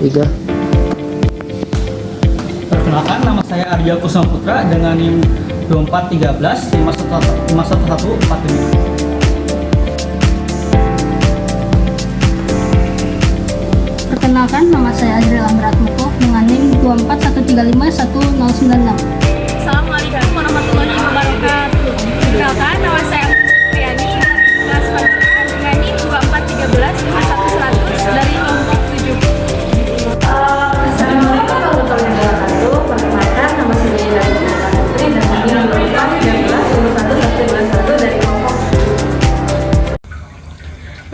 3. Perkenalkan, nama saya Arya Kusuma Putra dengan NIM 2413 51145. Perkenalkan, nama saya Adriel Amratmuko dengan NIM 241351096. Assalamualaikum warahmatullahi wabarakatuh. Perkenalkan, nama saya Priani dari kelas 4A dengan NIM 24135100 dari kelompok 7. Assalamualaikum warahmatullahi wabarakatuh. Perkenalkan, nama saya Yaya Putri dan NIM 2413 dari kelompok.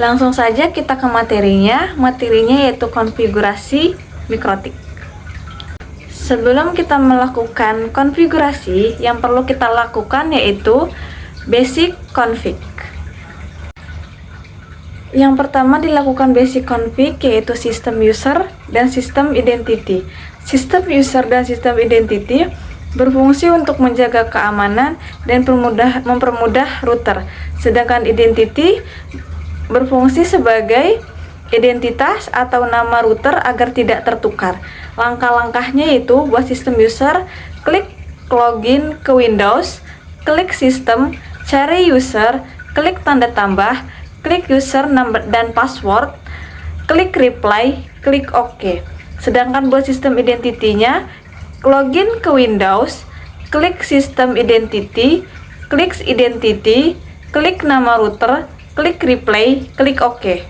Langsung saja kita ke materinya. Materinya yaitu konfigurasi mikrotik. Sebelum kita melakukan konfigurasi, yang perlu kita lakukan yaitu basic config. Yang pertama dilakukan basic config yaitu sistem user dan sistem identity. Sistem user dan sistem identity berfungsi untuk menjaga keamanan dan mempermudah router. Sedangkan identity berfungsi sebagai identitas atau nama router agar tidak tertukar. Langkah-langkahnya yaitu buat sistem user, klik login ke Windows, klik sistem, cari user, klik tanda tambah, klik user number dan password, klik reply, klik OK. Sedangkan buat sistem identity-nya, login ke Windows, klik sistem identity, klik identity, klik nama router, klik replay, klik OK.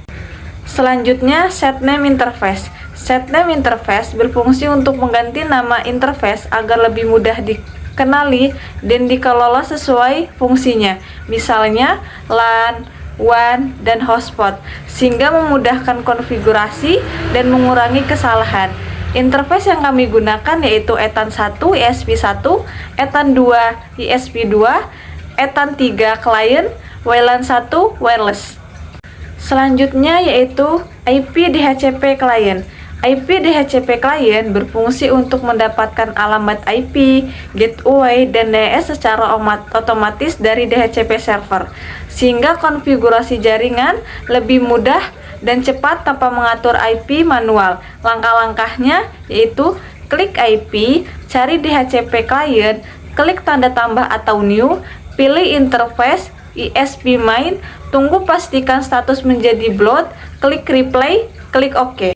Selanjutnya, set name interface. Set name interface berfungsi untuk mengganti nama interface agar lebih mudah dikenali dan dikelola sesuai fungsinya. Misalnya LAN, WAN, dan hotspot, sehingga memudahkan konfigurasi dan mengurangi kesalahan. Interface yang kami gunakan yaitu Ethan 1 ESP1, Ethan 2 ESP2, Ethan 3 client, WLAN 1 wireless. Selanjutnya yaitu IP DHCP client. IP DHCP client berfungsi untuk mendapatkan alamat IP, gateway, dan DNS secara otomatis dari DHCP server, sehingga konfigurasi jaringan lebih mudah dan cepat tanpa mengatur IP manual. Langkah-langkahnya yaitu klik IP, cari DHCP client, klik tanda tambah atau new, pilih interface ESP main, tunggu pastikan status menjadi bloat, klik replay, klik OK.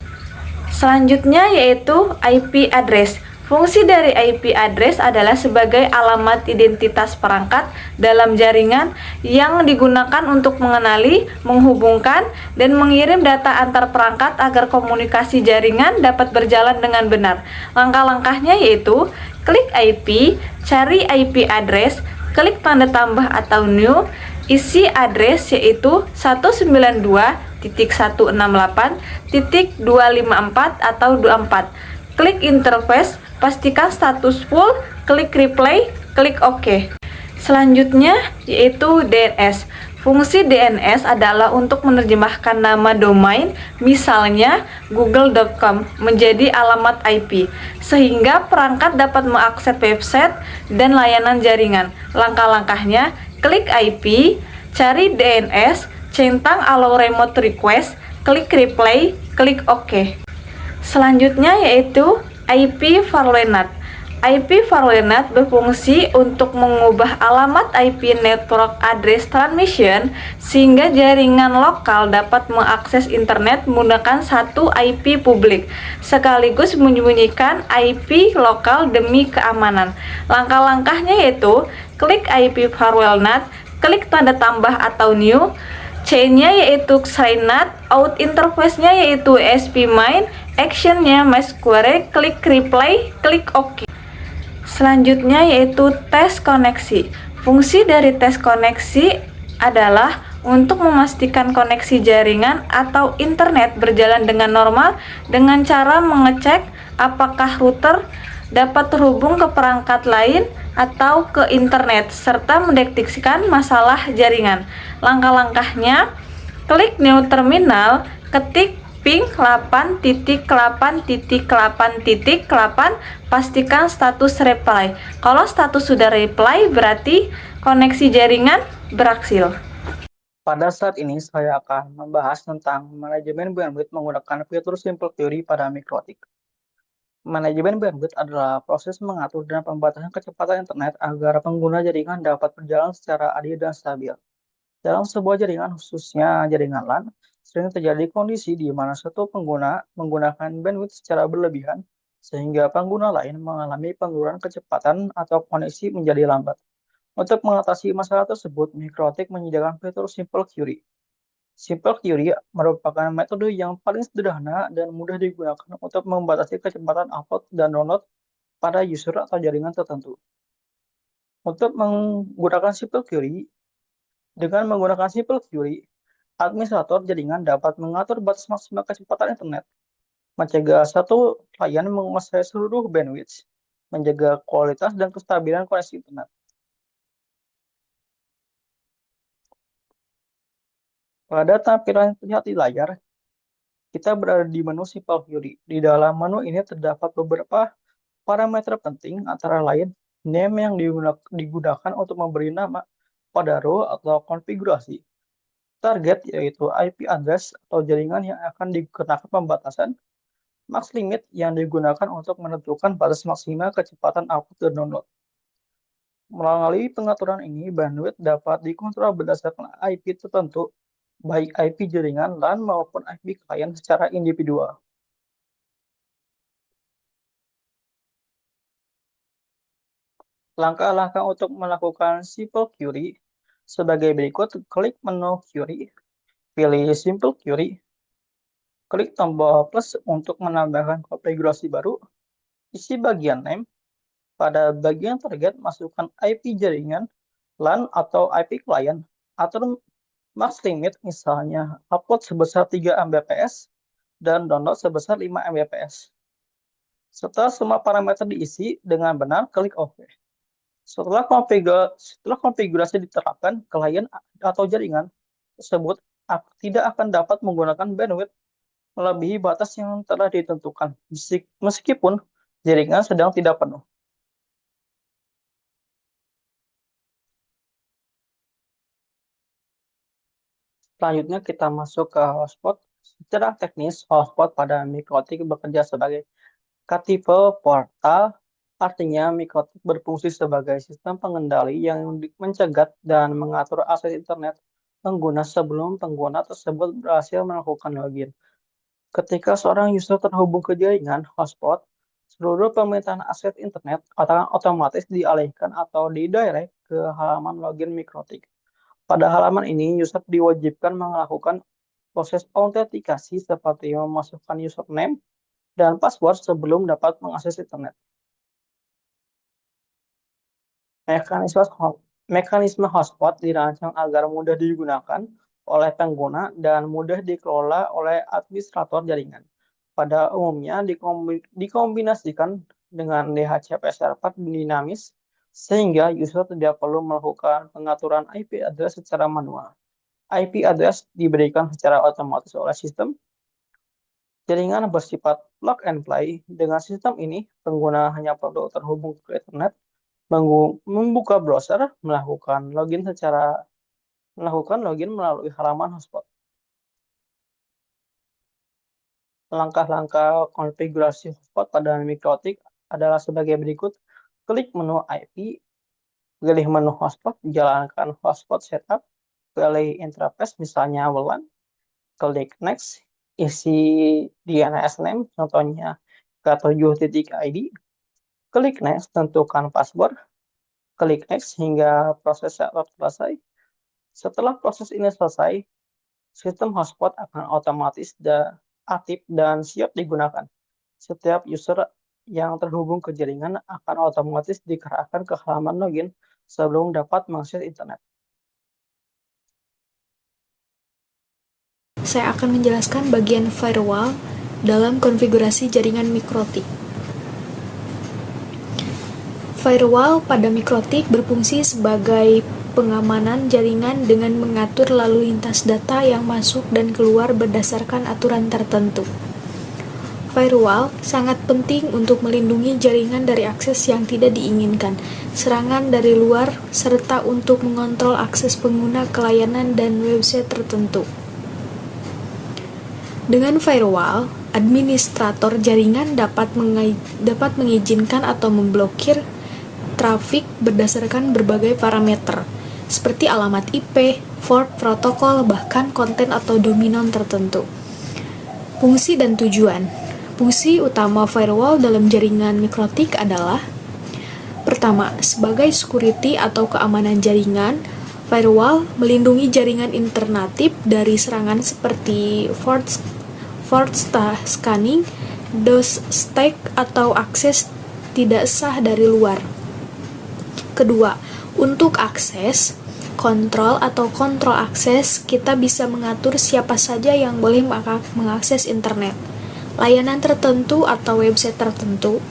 Selanjutnya yaitu IP address. Fungsi dari IP address adalah sebagai alamat identitas perangkat dalam jaringan yang digunakan untuk mengenali, menghubungkan, dan mengirim data antar perangkat agar komunikasi jaringan dapat berjalan dengan benar. Langkah-langkahnya yaitu klik IP, cari IP address, klik tanda tambah atau new, isi address yaitu 192.168.254 atau 24. Klik interface, pastikan status full, klik replay, klik OK. Selanjutnya yaitu DNS. Fungsi DNS adalah untuk menerjemahkan nama domain, misalnya google.com, menjadi alamat IP, sehingga perangkat dapat mengakses website dan layanan jaringan. Langkah-langkahnya, klik IP, cari DNS, centang allow remote request, klik replay, klik OK. Selanjutnya yaitu IP VPN. IP VPN berfungsi untuk mengubah alamat IP network address transmission sehingga jaringan lokal dapat mengakses internet menggunakan satu IP publik sekaligus menyembunyikan IP lokal demi keamanan. Langkah-langkahnya yaitu klik IP VPN, klik tanda tambah atau new, chain-nya yaitu sign-not, out interface-nya yaitu ESP main, action-nya MySQL, klik reply, klik OK. Selanjutnya yaitu tes koneksi. Fungsi dari tes koneksi adalah untuk memastikan koneksi jaringan atau internet berjalan dengan normal dengan cara mengecek apakah router dapat terhubung ke perangkat lain atau ke internet serta mendeteksikan masalah jaringan. Langkah-langkahnya, klik new terminal, ketik ping 8.8.8.8, pastikan status reply. Kalau status sudah reply berarti koneksi jaringan berhasil. Pada saat ini saya akan membahas tentang manajemen bandwidth menggunakan fitur Simple Theory pada mikrotik. Manajemen bandwidth adalah proses mengatur dan pembatasan kecepatan internet agar pengguna jaringan dapat berjalan secara adil dan stabil. Dalam sebuah jaringan, khususnya jaringan LAN, sering terjadi kondisi di mana satu pengguna menggunakan bandwidth secara berlebihan, sehingga pengguna lain mengalami penurunan kecepatan atau koneksi menjadi lambat. Untuk mengatasi masalah tersebut, Mikrotik menyediakan fitur Simple Query. Simple Query merupakan metode yang paling sederhana dan mudah digunakan untuk membatasi kecepatan upload dan download pada user atau jaringan tertentu. Untuk menggunakan Simple Query, dengan menggunakan Simple Query, administrator jaringan dapat mengatur batas maksimal kecepatan internet, mencegah satu klien menguasai seluruh bandwidth, menjaga kualitas dan kestabilan koneksi internet. Pada tampilan yang terlihat di layar, kita berada di menu Simple Query. Di dalam menu ini terdapat beberapa parameter penting, antara lain name yang digunakan untuk memberi nama pada row atau konfigurasi, target yaitu IP address atau jaringan yang akan dikenakan pembatasan, max limit yang digunakan untuk menentukan batas maksimal kecepatan upload dan download. Melalui pengaturan ini, bandwidth dapat dikontrol berdasarkan IP tertentu, baik IP jaringan LAN maupun IP klien secara individual. Langkah-langkah untuk melakukan Simple Query sebagai berikut: klik menu Query, pilih Simple Query, klik tombol plus untuk menambahkan konfigurasi baru, isi bagian name, pada bagian target masukkan IP jaringan LAN atau IP klien, atur max limit, misalnya upload sebesar 3 Mbps dan download sebesar 5 Mbps. Setelah semua parameter diisi dengan benar, klik OK. Setelah konfigurasi diterapkan, klien atau jaringan tersebut tidak akan dapat menggunakan bandwidth melebihi batas yang telah ditentukan, meskipun jaringan sedang tidak penuh. Selanjutnya kita masuk ke hotspot. Secara teknis, hotspot pada mikrotik bekerja sebagai K-tipe portal, artinya mikrotik berfungsi sebagai sistem pengendali yang mencegat dan mengatur akses internet pengguna sebelum pengguna tersebut berhasil melakukan login. Ketika seorang user terhubung ke jaringan hotspot, seluruh permintaan akses internet akan otomatis dialihkan atau didirect ke halaman login mikrotik. Pada halaman ini, user diwajibkan melakukan proses autentikasi seperti memasukkan username dan password sebelum dapat mengakses internet. Mekanisme hotspot dirancang agar mudah digunakan oleh pengguna dan mudah dikelola oleh administrator jaringan. Pada umumnya dikombinasikan dengan DHCP server dinamis, sehingga user tidak perlu melakukan pengaturan IP address secara manual. IP address diberikan secara otomatis oleh sistem. Jaringan bersifat plug and play. Dengan sistem ini, pengguna hanya perlu terhubung ke internet, membuka browser, melakukan login melalui halaman hotspot. Langkah-langkah konfigurasi hotspot pada mikrotik adalah sebagai berikut. Klik menu IP, pilih menu hotspot, jalankan hotspot setup, pilih interface misalnya WLAN, klik next, isi DNS name, contohnya k7.id, klik next, tentukan password, klik next hingga proses setup selesai. Setelah proses ini selesai, sistem hotspot akan otomatis aktif dan siap digunakan. Setiap user yang terhubung ke jaringan akan otomatis dikerahkan ke halaman login sebelum dapat mengakses internet. Saya akan menjelaskan bagian firewall dalam konfigurasi jaringan mikrotik. Firewall pada mikrotik berfungsi sebagai pengamanan jaringan dengan mengatur lalu lintas data yang masuk dan keluar berdasarkan aturan tertentu. Firewall sangat penting untuk melindungi jaringan dari akses yang tidak diinginkan, serangan dari luar, serta untuk mengontrol akses pengguna ke layanan dan website tertentu. Dengan firewall, administrator jaringan dapat mengizinkan atau memblokir trafik berdasarkan berbagai parameter, seperti alamat IP, port, protokol, bahkan konten atau domain tertentu. Fungsi dan tujuan. Fungsi utama firewall dalam jaringan mikrotik adalah: pertama, sebagai security atau keamanan jaringan, firewall melindungi jaringan alternatif dari serangan seperti force scanning, DOS attack, atau akses tidak sah dari luar. Kedua, untuk akses, kontrol akses, kita bisa mengatur siapa saja yang boleh mengakses internet, layanan tertentu atau website tertentu.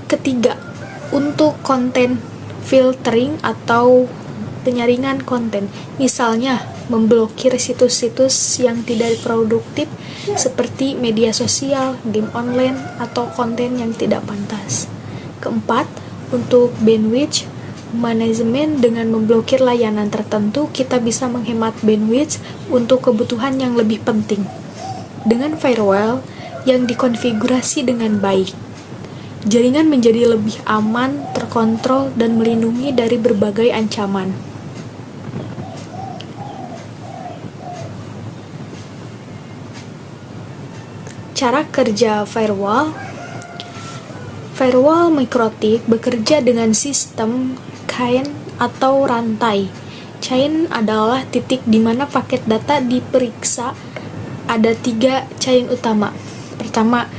Ketiga, untuk konten filtering atau penyaringan konten, misalnya memblokir situs-situs yang tidak produktif seperti media sosial, game online, atau konten yang tidak pantas. Keempat, untuk bandwidth manajemen, dengan memblokir layanan tertentu, kita bisa menghemat bandwidth untuk kebutuhan yang lebih penting. Dengan firewall yang dikonfigurasi dengan baik, jaringan menjadi lebih aman, terkontrol, dan melindungi dari berbagai ancaman. Cara kerja firewall. Firewall mikrotik bekerja dengan sistem chain atau rantai. Chain adalah titik di mana paket data diperiksa. Ada 3 chain utama. Pertama,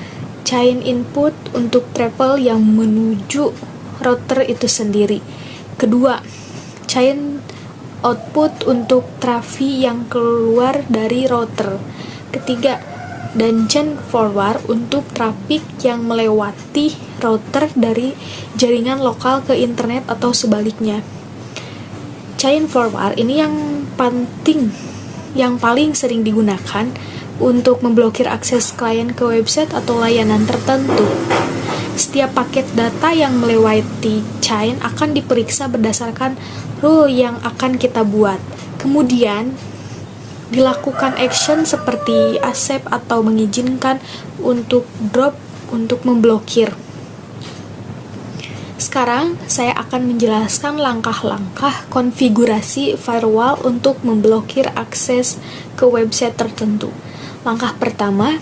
chain input untuk travel yang menuju router itu sendiri. Kedua, chain output untuk traffic yang keluar dari router. Ketiga, dan chain forward untuk traffic yang melewati router dari jaringan lokal ke internet atau sebaliknya. Chain forward ini yang paling sering digunakan untuk memblokir akses klien ke website atau layanan tertentu. Setiap paket data yang melewati chain akan diperiksa berdasarkan rule yang akan kita buat. Kemudian dilakukan action seperti accept atau mengizinkan, untuk drop, untuk memblokir. Sekarang saya akan menjelaskan langkah-langkah konfigurasi firewall untuk memblokir akses ke website tertentu. Langkah pertama,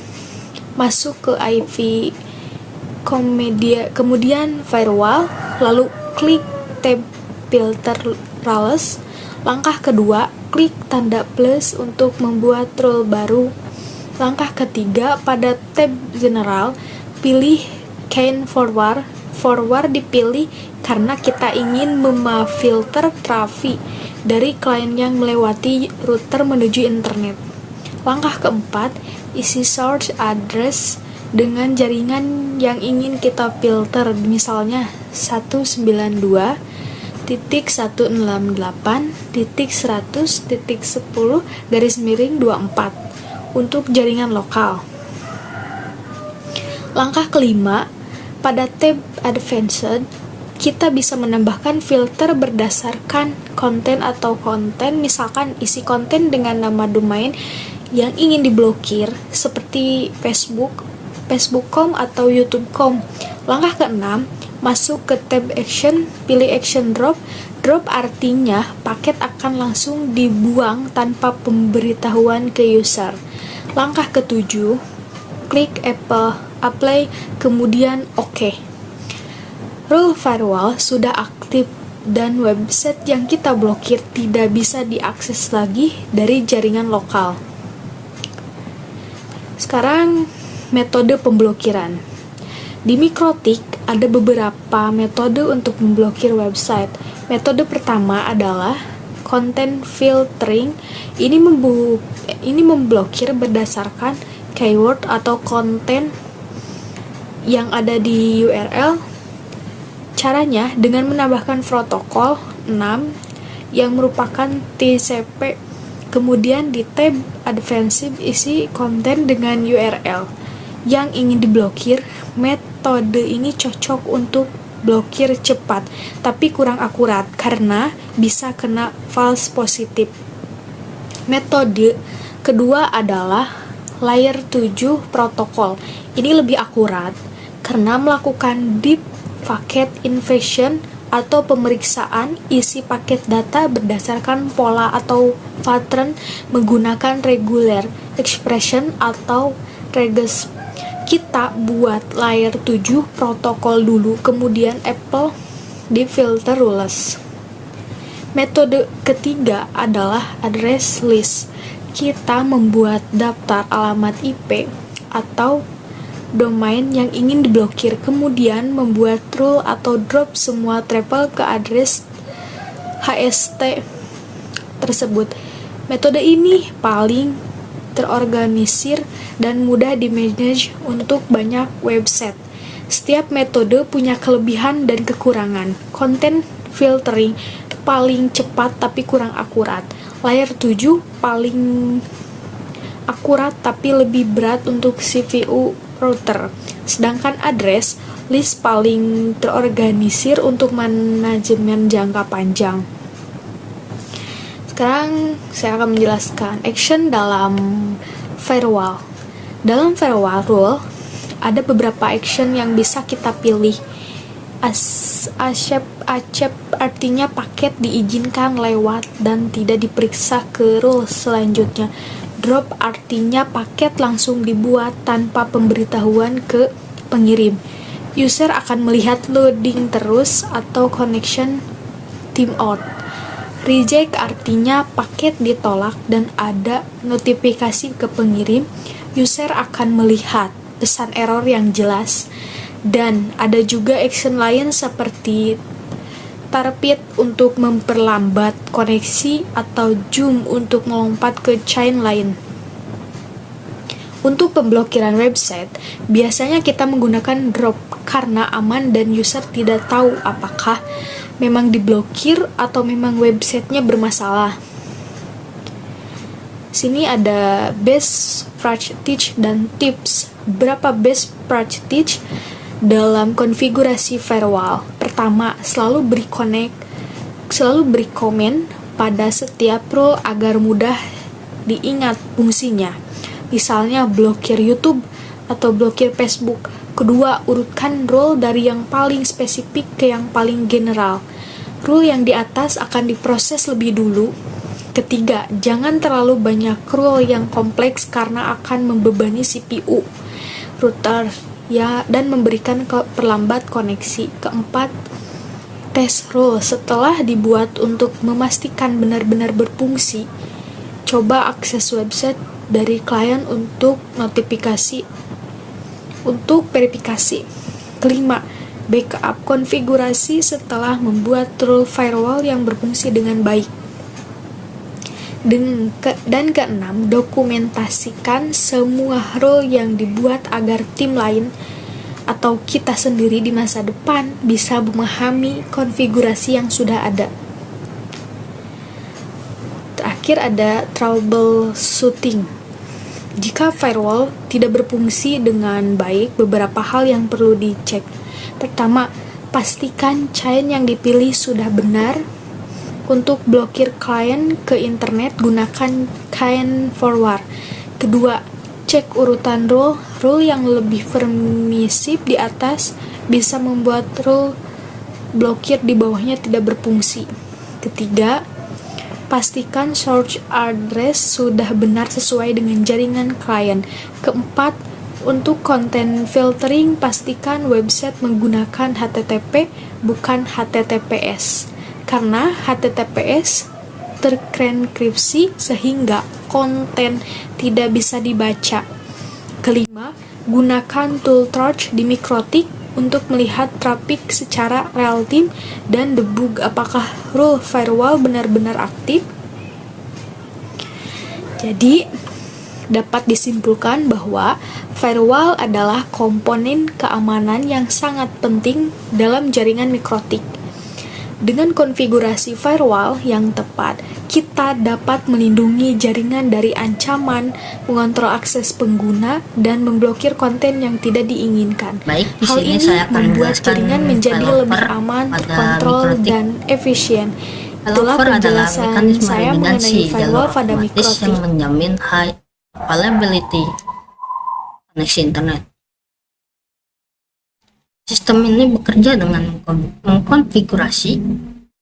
masuk ke IP kemudian firewall, lalu klik tab filter rules. Langkah kedua, klik tanda plus untuk membuat rule baru. Langkah ketiga, pada tab general, pilih chain forward. Forward dipilih karena kita ingin memfilter traffic dari klien yang melewati router menuju internet. Langkah keempat, isi source address dengan jaringan yang ingin kita filter, misalnya 192.168.100.10/24 untuk jaringan lokal. Langkah kelima, pada tab Advanced, kita bisa menambahkan filter berdasarkan konten atau konten, misalkan isi konten dengan nama domain yang ingin diblokir, seperti Facebook.com atau YouTube.com. Langkah keenam, masuk ke tab Action, pilih Action Drop. Drop artinya paket akan langsung dibuang tanpa pemberitahuan ke user. Langkah ketujuh, klik Apply, kemudian OK. Rule firewall sudah aktif dan website yang kita blokir tidak bisa diakses lagi dari jaringan lokal. Sekarang, metode pemblokiran. Di mikrotik ada beberapa metode untuk memblokir website. Metode pertama adalah content filtering. Ini memblokir berdasarkan keyword atau konten yang ada di URL. Caranya dengan menambahkan protokol 6 yang merupakan TCP Kemudian di tab Advanced isi konten dengan URL yang ingin diblokir. Metode ini cocok untuk blokir cepat, tapi kurang akurat karena bisa kena false positif. Metode kedua adalah layer 7 protokol. Ini lebih akurat karena melakukan deep packet invasion atau pemeriksaan isi paket data berdasarkan pola atau pattern menggunakan regular expression atau regex. Kita buat layer 7 protokol dulu, kemudian Apple di filter rules. Metode ketiga adalah address list. Kita membuat daftar alamat IP atau domain yang ingin diblokir, kemudian membuat rule atau drop semua travel ke address HST tersebut. Metode ini paling terorganisir dan mudah di-manage untuk banyak website. Setiap metode punya kelebihan dan kekurangan. Content filtering paling cepat tapi kurang akurat. Layer 7 paling akurat tapi lebih berat untuk CPU router. Sedangkan address list paling terorganisir untuk manajemen jangka panjang. Sekarang saya akan menjelaskan action dalam firewall. Dalam firewall rule ada beberapa action yang bisa kita pilih. Accept artinya paket diizinkan lewat dan tidak diperiksa ke rule selanjutnya. Drop artinya paket langsung dibuat tanpa pemberitahuan ke pengirim. User akan melihat loading terus atau connection timeout. Reject artinya paket ditolak dan ada notifikasi ke pengirim. User akan melihat pesan error yang jelas. Dan ada juga action lain seperti target untuk memperlambat koneksi atau zoom untuk melompat ke chain lain. Untuk pemblokiran website, biasanya kita menggunakan drop karena aman dan user tidak tahu apakah memang diblokir atau memang websitenya bermasalah. Sini ada best practice dan tips. Berapa best practice dalam konfigurasi firewall? Pertama, selalu beri komen pada setiap rule agar mudah diingat fungsinya. Misalnya blokir YouTube atau blokir Facebook. Kedua, urutkan rule dari yang paling spesifik ke yang paling general. Rule yang di atas akan diproses lebih dulu. Ketiga, jangan terlalu banyak rule yang kompleks karena akan membebani CPU, router, dan memberikan perlambat koneksi. Keempat, test rule setelah dibuat untuk memastikan benar-benar berfungsi. Coba akses website dari klien untuk verifikasi. Kelima, backup konfigurasi setelah membuat rule firewall yang berfungsi dengan baik. Dan keenam, dokumentasikan semua rule yang dibuat agar tim lain atau kita sendiri di masa depan bisa memahami konfigurasi yang sudah ada. Terakhir ada troubleshooting. Jika firewall tidak berfungsi dengan baik, beberapa hal yang perlu dicek. Pertama, pastikan chain yang dipilih sudah benar. Untuk blokir klien ke internet, gunakan chain forward. Kedua, cek urutan rule yang lebih permisif di atas bisa membuat rule blokir di bawahnya tidak berfungsi. Ketiga, pastikan source address sudah benar sesuai dengan jaringan klien. Keempat, untuk konten filtering, pastikan website menggunakan HTTP bukan HTTPS. Karena HTTPS terenkripsi sehingga konten tidak bisa dibaca. Kelima, gunakan tool torch di Mikrotik untuk melihat traffic secara real time dan debug apakah rule firewall benar-benar aktif. Jadi, dapat disimpulkan bahwa firewall adalah komponen keamanan yang sangat penting dalam jaringan Mikrotik. Dengan konfigurasi firewall yang tepat, kita dapat melindungi jaringan dari ancaman, mengontrol akses pengguna, dan memblokir konten yang tidak diinginkan. Baik, di Hal sini ini saya akan membuat menjelaskan jaringan menjadi failover lebih aman, pada terkontrol, Mikrotik. dan efisien. Itulah Failover adalah penjelasan mekanisme saya redundansi mengenai jalur firewall pada otomatis Mikrotik. yang menjamin high availability koneksi internet. Sistem ini bekerja dengan mengkonfigurasi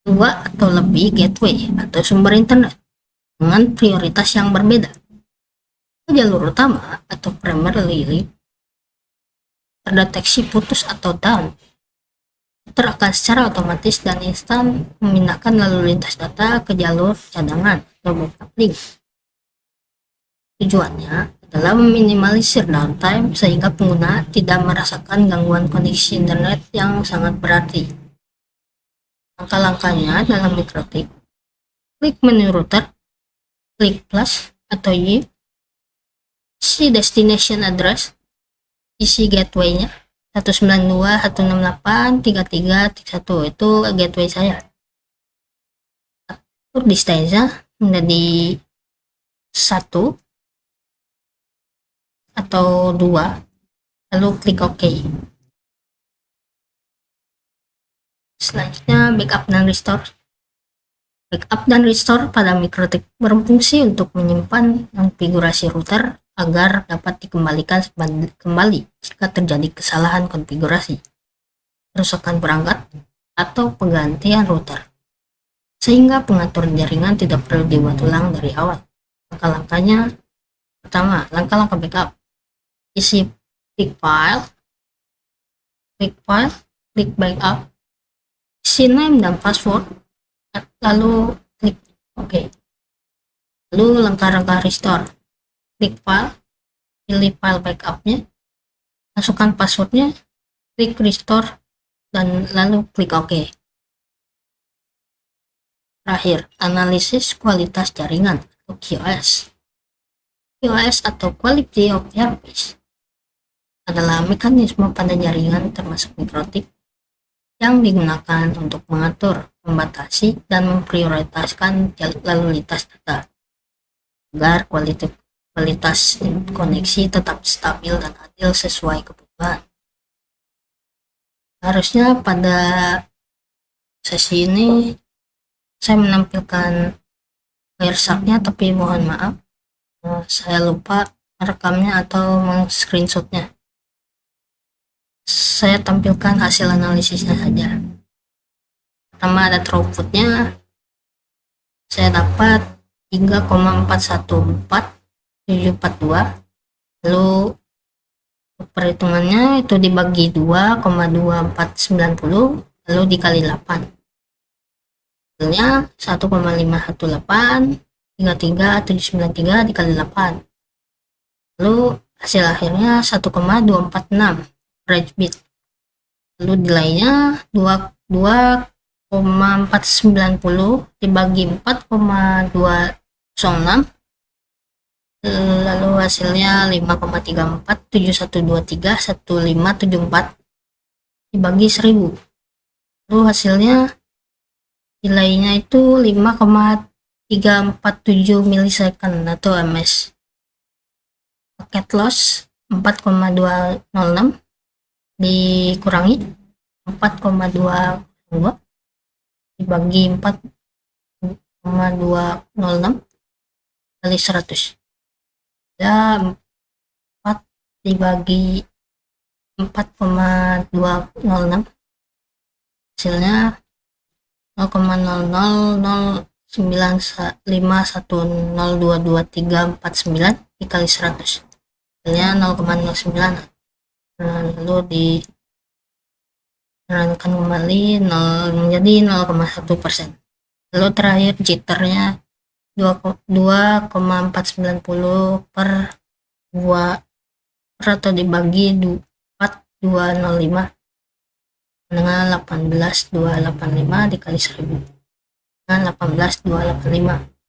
dua atau lebih gateway atau sumber internet dengan prioritas yang berbeda. Jalur utama atau primary terdeteksi putus atau down, akan secara otomatis dan instan memindahkan lalu lintas data ke jalur cadangan atau backup link. Tujuannya adalah meminimalisir downtime sehingga pengguna tidak merasakan gangguan koneksi internet yang sangat berarti. Langkah-langkahnya dalam Mikrotik: klik menu router, klik plus atau Y, isi destination address, isi gateway-nya 192.168.33.1, itu gateway saya. Atur distance menjadi 1 atau 2, lalu klik OK. Selanjutnya backup dan restore. Backup dan restore pada Mikrotik berfungsi untuk menyimpan konfigurasi router agar dapat dikembalikan kembali jika terjadi kesalahan konfigurasi, kerusakan perangkat, atau penggantian router, sehingga pengaturan jaringan tidak perlu dibuat ulang dari awal. Langkah-langkahnya: pertama, langkah-langkah backup. Isi klik file, klik backup, isi name dan password, lalu klik OK. Lalu langkah-langkah restore: klik file, pilih file backupnya, masukkan passwordnya, klik restore, dan lalu klik OK. Terakhir, analisis kualitas jaringan atau QoS. QoS atau Quality of Service adalah mekanisme pada jaringan termasuk Mikrotik yang digunakan untuk mengatur, membatasi, dan memprioritaskan lalu lintas data agar kualitas koneksi tetap stabil dan adil sesuai kebutuhan. Harusnya pada sesi ini saya menampilkan Wireshark-nya, tapi mohon maaf, saya lupa merekamnya atau meng-screenshotnya. Saya tampilkan hasil analisisnya saja. Pertama ada throughput-nya, saya dapat 3,414742, lalu perhitungannya itu dibagi 2,2490, lalu dikali 8, hasilnya 1,51833,793 dikali 8, lalu hasil akhirnya 1,246 average bit, lalu nilainya 2,490 dibagi 4,206, lalu hasilnya 5,3471231574 dibagi 1000, lalu hasilnya nilainya itu 5,347 milisecond atau ms. Paket loss 4,206 dikurangi 4,202 dibagi 4,206 kali 100, ya 4 dibagi 4,206, hasilnya 0,000951022349 dikali 100, hasilnya 0,09, lalu dijalankan kembali 0 menjadi 0,1%. Lalu terakhir jitternya 2,490 per 2 atau dibagi 4205 dengan 18.285 dikali 1000 dengan 18.285.